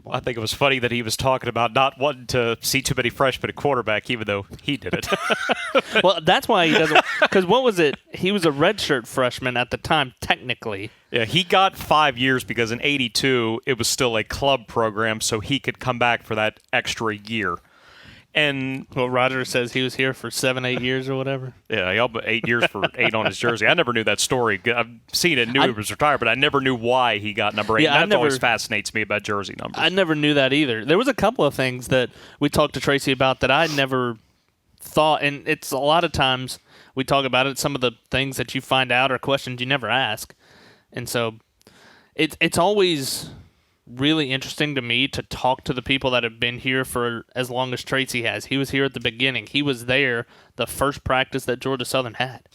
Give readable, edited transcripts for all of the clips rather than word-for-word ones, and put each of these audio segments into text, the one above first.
I think it was funny that he was talking about not wanting to see too many freshmen at quarterback, even though he did it. Well, that's why he doesn't. Because what was it? He was a redshirt freshman at the time, technically. Yeah, he got 5 years because in '82 it was still a club program, so he could come back for that extra year. And well, Roger says he was here for 7-8 years or whatever. Yeah, he got 8 years for 8 on his jersey. I never knew that story. I've seen it, knew he was retired, but I never knew why he got number 8. Yeah, That always fascinates me about jersey numbers. I never knew that either. There was a couple of things that we talked to Tracy about that I never thought, and it's a lot of times we talk about it, some of the things that you find out are questions you never ask. And so it's always really interesting to me to talk to the people that have been here for as long as Tracy has. He was here at the beginning. He was there the first practice that Georgia Southern had.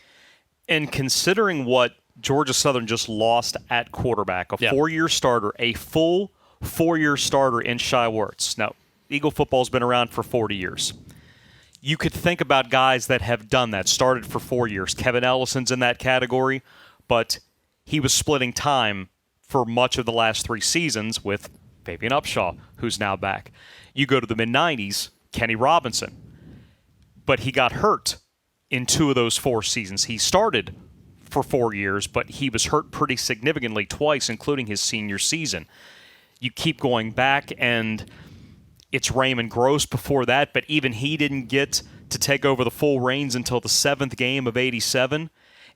And considering what Georgia Southern just lost at quarterback, a 4-year starter, a full 4-year starter in Shai Werts. Now, Eagle football's been around for 40 years. You could think about guys that have done that, started for 4 years. Kevin Ellison's in that category, but he was splitting time for much of the last 3 seasons with Fabian Upshaw, who's now back. You go to the mid-'90s, Kenny Robinson. But he got hurt in 2 of those 4 seasons. He started for 4 years, but he was hurt pretty significantly twice, including his senior season. You keep going back, and it's Raymond Gross before that, but even he didn't get to take over the full reins until the 7th game of '87.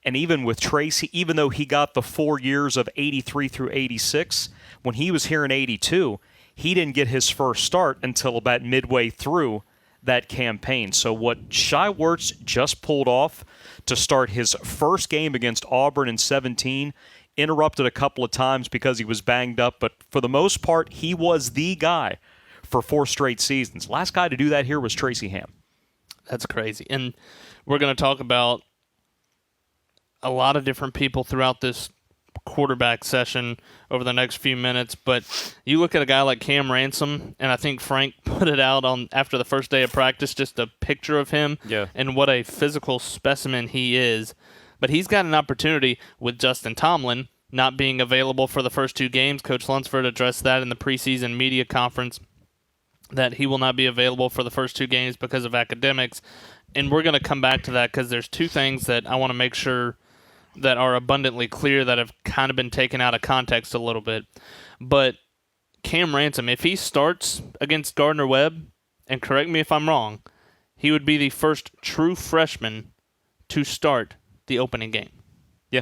And even with Tracy, even though he got the 4 years of '83 through '86, when he was here in '82, he didn't get his first start until about midway through that campaign. So what Shai Werts just pulled off to start his first game against Auburn in '17, interrupted a couple of times because he was banged up, but for the most part, he was the guy for 4 straight seasons. Last guy to do that here was Tracy Ham. That's crazy. And we're going to talk about a lot of different people throughout this quarterback session over the next few minutes, but you look at a guy like Cam Ransom, and I think Frank put it out on after the first day of practice, just a picture of him and what a physical specimen he is. But he's got an opportunity with Justin Tomlin not being available for the first 2 games. Coach Lunsford addressed that in the preseason media conference, that he will not be available for the first 2 games because of academics. And we're going to come back to that because there's 2 things that I want to make sure that are abundantly clear that have kind of been taken out of context a little bit. But Cam Ransom, if he starts against Gardner-Webb, and correct me if I'm wrong, he would be the first true freshman to start the opening game. Yeah.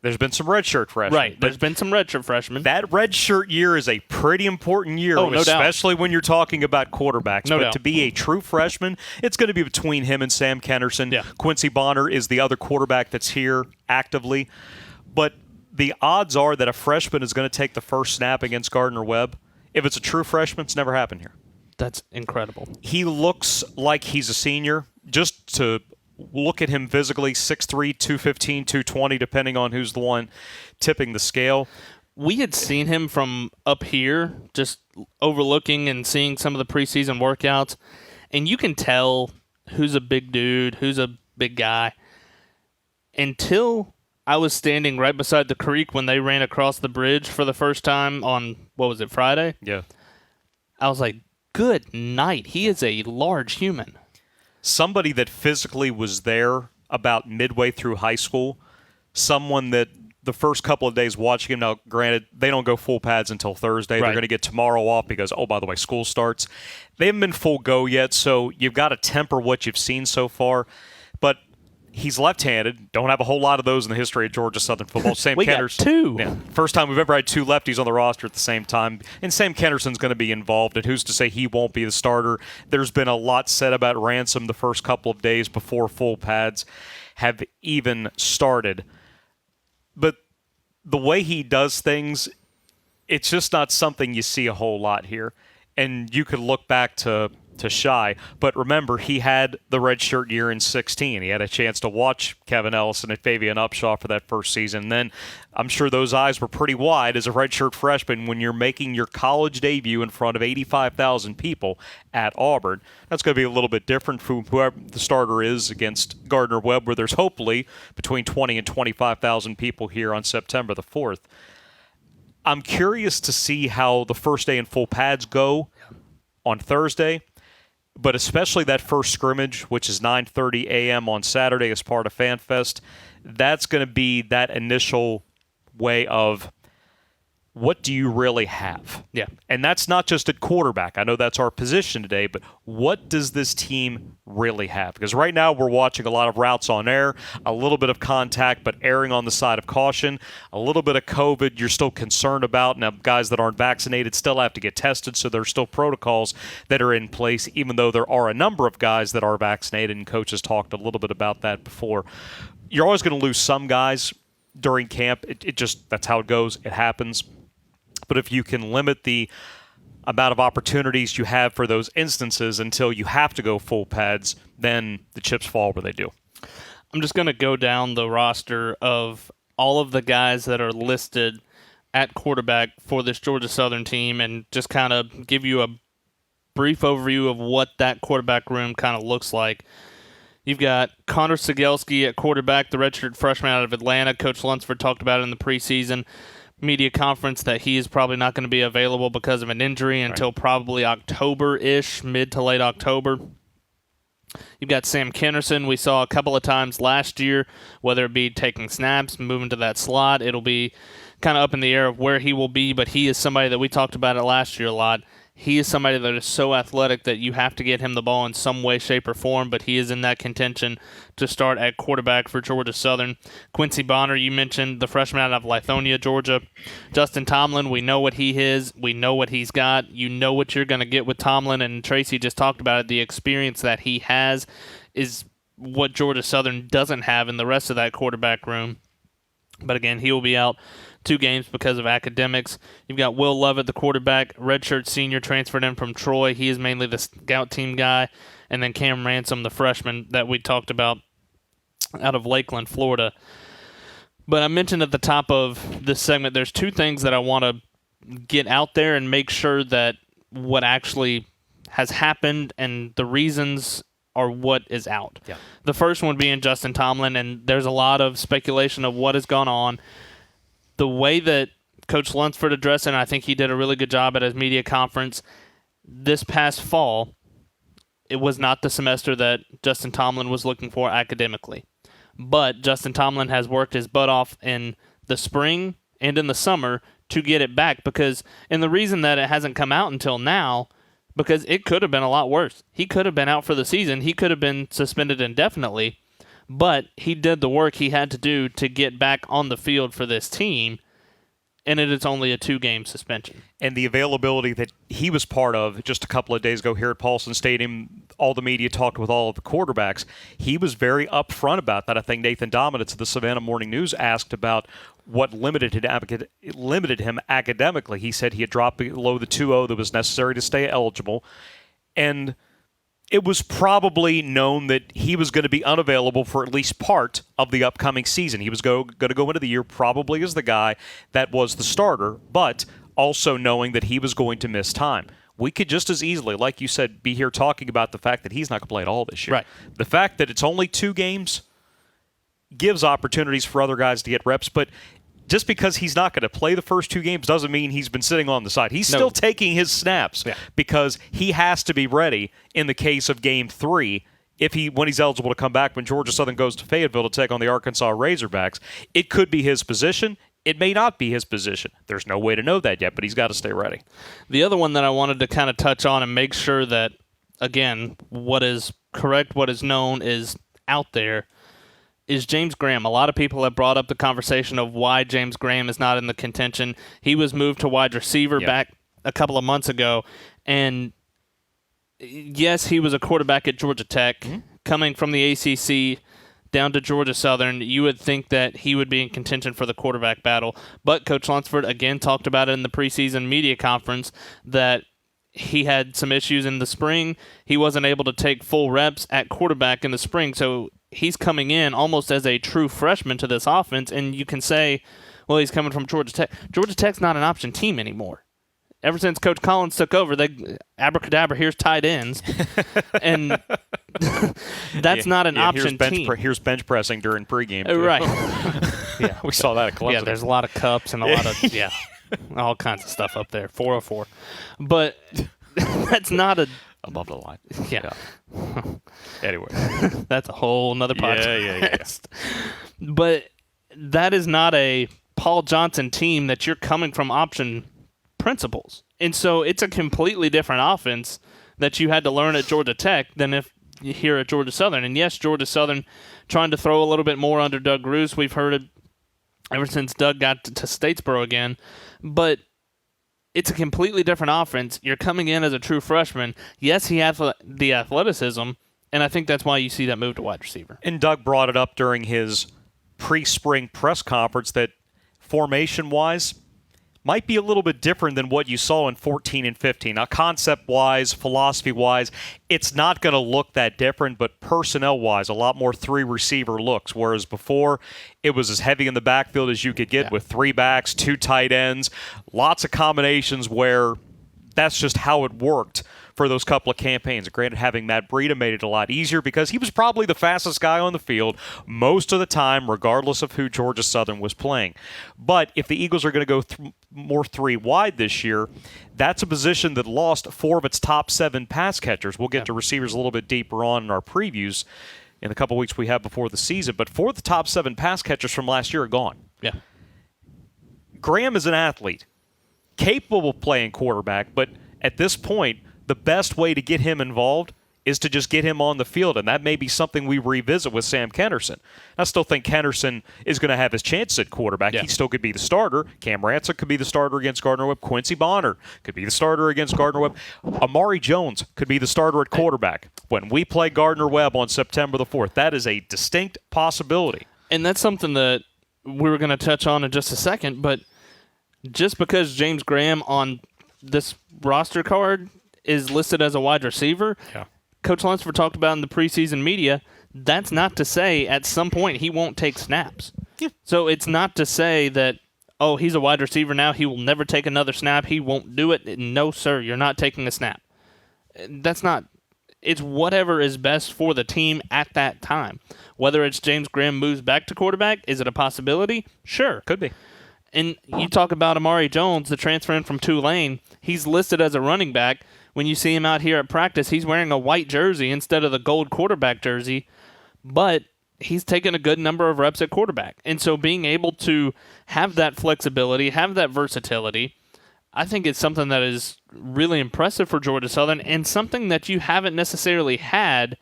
There's been some redshirt freshmen. Right, there's been some redshirt freshmen. That redshirt year is a pretty important year, no especially doubt. when you're talking about quarterbacks. No but doubt. to be a true freshman, it's going to be between him and Sam Kenderson. Yeah. Quincy Botter is the other quarterback that's here actively. But the odds are that a freshman is going to take the first snap against Gardner-Webb. If it's a true freshman, it's never happened here. That's incredible. He looks like he's a senior. Just to look at him physically, 6'3", 215, 220, depending on who's the one tipping the scale. We had seen him from up here, just overlooking and seeing some of the preseason workouts, and you can tell who's a big dude, who's a big guy. Until I was standing right beside the creek when they ran across the bridge for the first time on, Friday? Yeah. I was like, good night. He is a large human. Somebody that physically was there about midway through high school, someone that the first couple of days watching him, now granted, they don't go full pads until Thursday. Right. They're going to get tomorrow off because, by the way, school starts. They haven't been full go yet, so you've got to temper what you've seen so far. But he's left-handed. Don't have a whole lot of those in the history of Georgia Southern football. Sam We got Kenderson, 2. Yeah, first time we've ever had 2 lefties on the roster at the same time. And Sam Kenderson's going to be involved, and who's to say he won't be the starter? There's been a lot said about Ransom the first couple of days before full pads have even started. But the way he does things, it's just not something you see a whole lot here. And you could look back to Shai, but remember, he had the redshirt year in 16. He had a chance to watch Kevin Ellison and Fabian Upshaw for that first season. And then I'm sure those eyes were pretty wide as a redshirt freshman when you're making your college debut in front of 85,000 people at Auburn. That's going to be a little bit different from whoever the starter is against Gardner-Webb, where there's hopefully between 20 and 25,000 people here on September the 4th. I'm curious to see how the first day in full pads go on Thursday, but especially that first scrimmage, which is 9:30 a.m. on Saturday as part of FanFest. That's going to be that initial way of what do you really have? Yeah. And that's not just at quarterback. I know that's our position today, but what does this team really have? Because right now we're watching a lot of routes on air, a little bit of contact, but erring on the side of caution, a little bit of COVID you're still concerned about. Now, guys that aren't vaccinated still have to get tested, so there's still protocols that are in place, even though there are a number of guys that are vaccinated, and coaches talked a little bit about that before. You're always going to lose some guys during camp. It just, that's how it goes. It happens. But if you can limit the amount of opportunities you have for those instances until you have to go full pads, then the chips fall where they do. I'm just going to go down the roster of all of the guys that are listed at quarterback for this Georgia Southern team and just kind of give you a brief overview of what that quarterback room kind of looks like. You've got Conor Cegelski at quarterback, the redshirt freshman out of Atlanta. Coach Lunsford talked about it in the preseason media conference that he is probably not going to be available because of an injury until probably October-ish, mid to late October. You've got Sam Kenderson. We saw a couple of times last year, whether it be taking snaps, moving to that slot. It'll be kind of up in the air of where he will be, but he is somebody that we talked about it last year a lot. He is somebody that is so athletic that you have to get him the ball in some way, shape, or form, but he is in that contention to start at quarterback for Georgia Southern. Quincy Botter, you mentioned, the freshman out of Lithonia, Georgia. Justin Tomlin, we know what he is. We know what he's got. You know what you're going to get with Tomlin, and Tracy just talked about it. The experience that he has is what Georgia Southern doesn't have in the rest of that quarterback room. But again, he will be out 2 games because of academics. You've got Will Lovett, the quarterback, redshirt senior, transferred in from Troy. He is mainly the scout team guy. And then Cam Ransom, the freshman that we talked about out of Lakeland, Florida. But I mentioned at the top of this segment, there's 2 things that I want to get out there and make sure that what actually has happened and the reasons are what is out. Yeah. The first one being Justin Tomlin, and there's a lot of speculation of what has gone on. The way that Coach Lunsford addressed it, and I think he did a really good job at his media conference this past fall, it was not the semester that Justin Tomlin was looking for academically. But Justin Tomlin has worked his butt off in the spring and in the summer to get it back and the reason that it hasn't come out until now, because it could have been a lot worse. He could have been out for the season. He could have been suspended indefinitely. But he did the work he had to do to get back on the field for this team, and it is only a 2-game suspension. And the availability that he was part of just a couple of days ago here at Paulson Stadium, all the media talked with all of the quarterbacks. He was very upfront about that. I think Nathan Dominitz of the Savannah Morning News asked about what limited him academically. He said he had dropped below the 2.0 that was necessary to stay eligible. And it was probably known that he was going to be unavailable for at least part of the upcoming season. He was going to go into the year probably as the guy that was the starter, but also knowing that he was going to miss time. We could just as easily, like you said, be here talking about the fact that he's not going to play at all this year. Right. The fact that it's only 2 games gives opportunities for other guys to get reps, but just because he's not going to play the first 2 games doesn't mean he's been sitting on the side. He's still taking his snaps because he has to be ready in the case of Game 3 when he's eligible to come back when Georgia Southern goes to Fayetteville to take on the Arkansas Razorbacks. It could be his position. It may not be his position. There's no way to know that yet, but he's got to stay ready. The other one that I wanted to kind of touch on and make sure that, again, what is correct, what is known is out there, is James Graham. A lot of people have brought up the conversation of why James Graham is not in the contention. He was moved to wide receiver back a couple of months ago, and yes, he was a quarterback at Georgia Tech. Coming from the ACC down to Georgia Southern, you would think that he would be in contention for the quarterback battle. But Coach Lunsford, again, talked about it in the preseason media conference that he had some issues in the spring. He wasn't able to take full reps at quarterback in the spring, so he's coming in almost as a true freshman to this offense, and you can say, well, he's coming from Georgia Tech. Georgia Tech's not an option team anymore. Ever since Coach Collins took over, they abracadabra, here's tight ends. And that's not an option team. Here's bench pressing during pregame. Right. We saw that at Clemson. Yeah, there's a lot of cups and a lot of, all kinds of stuff up there. 404. But that's not a... Above the line. Yeah. Anyway. That's a whole nother podcast. Yeah. But that is not a Paul Johnson team that you're coming from option principles. And so it's a completely different offense that you had to learn at Georgia Tech than if you here at Georgia Southern. And yes, Georgia Southern trying to throw a little bit more under Doug Bruce. We've heard it ever since Doug got to Statesboro again. But it's a completely different offense. You're coming in as a true freshman. Yes, he has the athleticism, and I think that's why you see that move to wide receiver. And Doug brought it up during his pre-spring press conference that formation-wise might be a little bit different than what you saw in 14 and 15. Now, concept-wise, philosophy-wise, it's not going to look that different, but personnel-wise, a lot more three-receiver looks, whereas before it was as heavy in the backfield as you could get with 3 backs, 2 tight ends, lots of combinations where that's just how it worked for those couple of campaigns. Granted, having Matt Breida made it a lot easier because he was probably the fastest guy on the field most of the time, regardless of who Georgia Southern was playing. But if the Eagles are going to go more 3 wide this year, that's a position that lost 4 of its top 7 pass catchers. We'll get to receivers a little bit deeper on in our previews in the couple weeks we have before the season. But 4 of the top 7 pass catchers from last year are gone. Yeah. Graham is an athlete, capable of playing quarterback, but at this point, the best way to get him involved is to just get him on the field, and that may be something we revisit with Sam Kenderson. I still think Kenderson is going to have his chances at quarterback. Yeah. He still could be the starter. Cam Ransom could be the starter against Gardner-Webb. Quincy Botter could be the starter against Gardner-Webb. Amari Jones could be the starter at quarterback when we play Gardner-Webb on September the 4th. That is a distinct possibility. And that's something that we were going to touch on in just a second, but just because James Graham on this roster card is listed as a wide receiver, Coach Lunsford talked about in the preseason media, that's not to say at some point he won't take snaps. Yeah. So it's not to say that, oh, he's a wide receiver now, he will never take another snap, he won't do it. No, sir, you're not taking a snap. That's not. It's whatever is best for the team at that time. Whether it's James Graham moves back to quarterback, is it a possibility? Sure. Could be. And you talk about Amari Jones, the transfer in from Tulane. He's listed as a running back. When you see him out here at practice, he's wearing a white jersey instead of the gold quarterback jersey, but he's taken a good number of reps at quarterback. And so being able to have that flexibility, have that versatility, I think it's something that is really impressive for Georgia Southern and something that you haven't necessarily had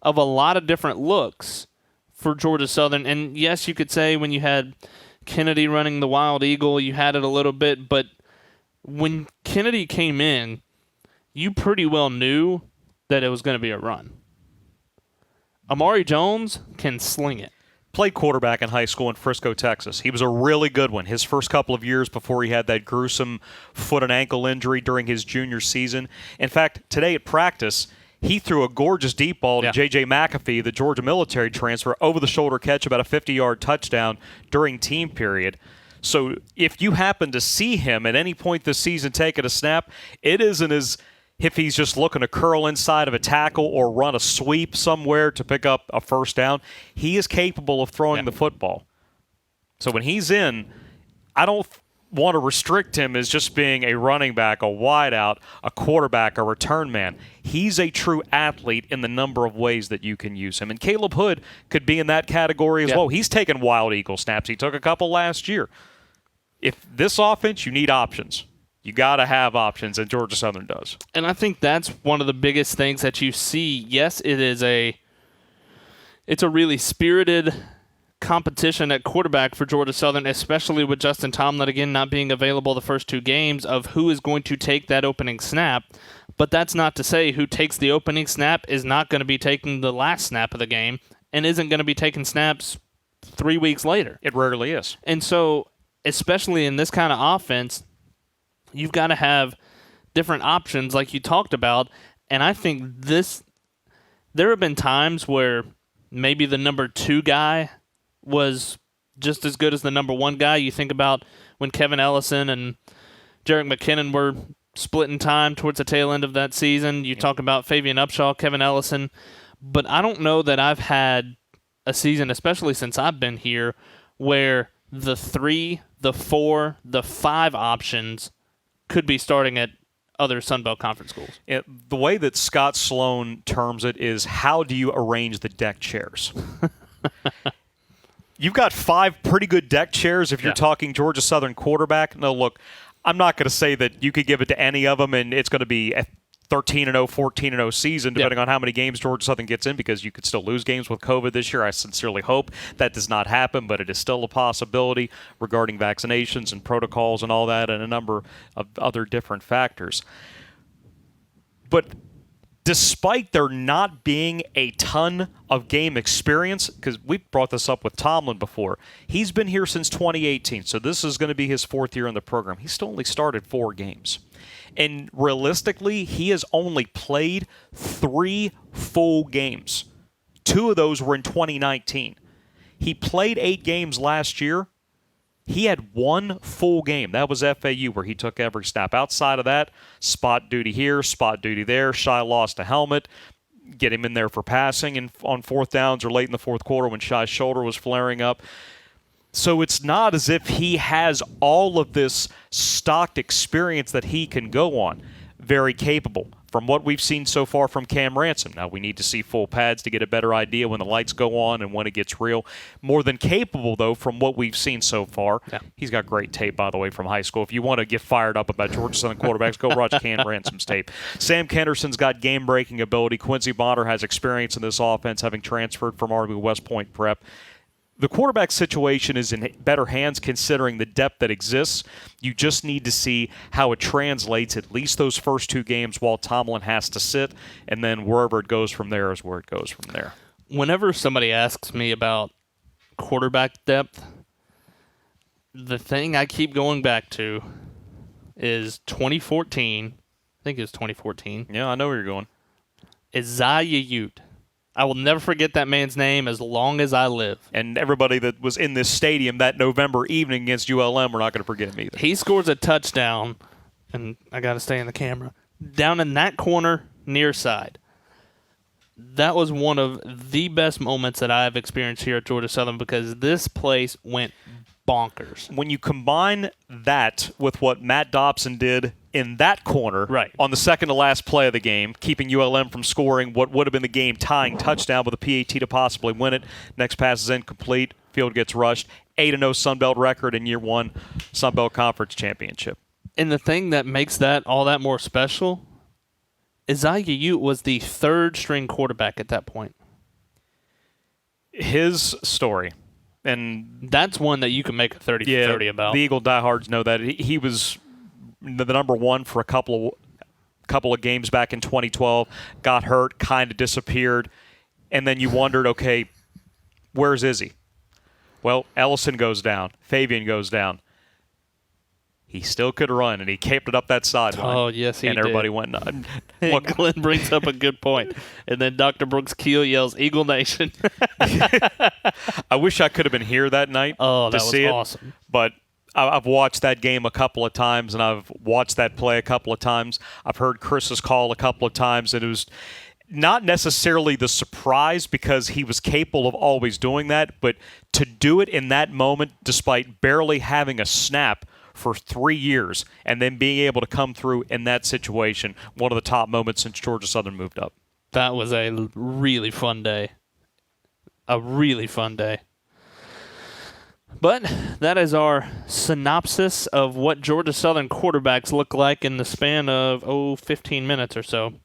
of a lot of different looks for Georgia Southern. And yes, you could say when you had Kennedy running the Wild Eagle, you had it a little bit, but when Kennedy came in, you pretty well knew that it was going to be a run. Amari Jones can sling it. Played quarterback in high school in Frisco, Texas. He was a really good one his first couple of years before he had that gruesome foot and ankle injury during his junior season. In fact, today at practice, he threw a gorgeous deep ball to J.J. McAfee, the Georgia military transfer, over-the-shoulder catch, about a 50-yard touchdown during team period. So if you happen to see him at any point this season taking a snap, it isn't as if he's just looking to curl inside of a tackle or run a sweep somewhere to pick up a first down. He is capable of throwing the football. So when he's in, I don't want to restrict him as just being a running back, a wideout, a quarterback, a return man. He's a true athlete in the number of ways that you can use him. And Caleb Hood could be in that category as well. He's taken Wild Eagle snaps. He took a couple last year. If this offense, you need options. You got to have options, and Georgia Southern does. And I think that's one of the biggest things that you see. Yes, it's a really spirited competition at quarterback for Georgia Southern, especially with Justin Tomlin, again, not being available the first 2 games, of who is going to take that opening snap. But that's not to say who takes the opening snap is not going to be taking the last snap of the game and isn't going to be taking snaps 3 weeks later. It rarely is. And so, especially in this kind of offense, you've got to have different options like you talked about. And I think there have been times where maybe the number 2 guy was just as good as the number 1 guy. You think about when Kevin Ellison and Jerick McKinnon were splitting time towards the tail end of that season. You talk about Fabian Upshaw, Kevin Ellison. But I don't know that I've had a season, especially since I've been here, where the 3 the 4, the 5 options could be starting at other Sun Belt Conference schools. The way that Scott Sloan terms it is, how do you arrange the deck chairs? You've got 5 pretty good deck chairs if you're talking Georgia Southern quarterback. No, look, I'm not going to say that you could give it to any of them and it's going to be a 13-0, 14-0 season, depending on how many games Georgia Southern gets in, because you could still lose games with COVID this year. I sincerely hope that does not happen, but it is still a possibility regarding vaccinations and protocols and all that and a number of other different factors. But despite there not being a ton of game experience, because we've brought this up with Tomlin before, he's been here since 2018, so this is going to be his 4th year in the program. He still only started 4 games. And realistically, he has only played 3 full games. 2 of those were in 2019. He played 8 games last year. He had 1 full game. That was FAU, where he took every snap. Outside of that, spot duty here, spot duty there. Shai lost a helmet. Get him in there for passing and on 4th downs or late in the 4th quarter when Shai's shoulder was flaring up. So it's not as if he has all of this stocked experience that he can go on. Very capable. From what we've seen so far from Cam Ransom. Now, we need to see full pads to get a better idea when the lights go on and when it gets real. More than capable, though, from what we've seen so far. Yeah. He's got great tape, by the way, from high school. If you want to get fired up about Georgia Southern quarterbacks, go watch Cam Ransom's tape. Sam Kenderson's got game-breaking ability. Quincy Botter has experience in this offense, having transferred from RB West Point Prep. The quarterback situation is in better hands considering the depth that exists. You just need to see how it translates at least those first 2 games while Tomlin has to sit, and then wherever it goes from there is where it goes from there. Whenever somebody asks me about quarterback depth, the thing I keep going back to is 2014. I think it was 2014. Yeah, I know where you're going. Isaiah Ute. I will never forget that man's name as long as I live. And everybody that was in this stadium that November evening against ULM, we're not going to forget him either. He scores a touchdown, and I got to stay in the camera, down in that corner near side. That was one of the best moments that I've experienced here at Georgia Southern because this place went bonkers. When you combine that with what Matt Dobson did in that corner on the second to last play of the game, keeping ULM from scoring what would have been the game-tying touchdown with a PAT to possibly win it. Next pass is incomplete. Field gets rushed. 8-0 Sun Belt record in year 1 Sun Belt Conference Championship. And the thing that makes that all that more special, Isaiah Ute was the 3rd-string quarterback at that point. His story. And that's one that you can make a 30-30 about. The Eagle diehards know that. He was the number 1 for a couple of games back in 2012, got hurt, kind of disappeared, and then you wondered, okay, where's Izzy? Well, Ellison goes down. Fabian goes down. He still could run, and he kept it up that sideline. Oh, yes, he did. And everybody went nuts. Look, Glenn brings up a good point. And then Dr. Brooks Keel yells, Eagle Nation. I wish I could have been here that night to see it. Awesome. But I've watched that game a couple of times, and I've watched that play a couple of times. I've heard Chris's call a couple of times, and it was not necessarily the surprise because he was capable of always doing that, but to do it in that moment despite barely having a snap for 3 years and then being able to come through in that situation, one of the top moments since Georgia Southern moved up. That was a really fun day. A really fun day. But that is our synopsis of what Georgia Southern quarterbacks look like in the span of, 15 minutes or so.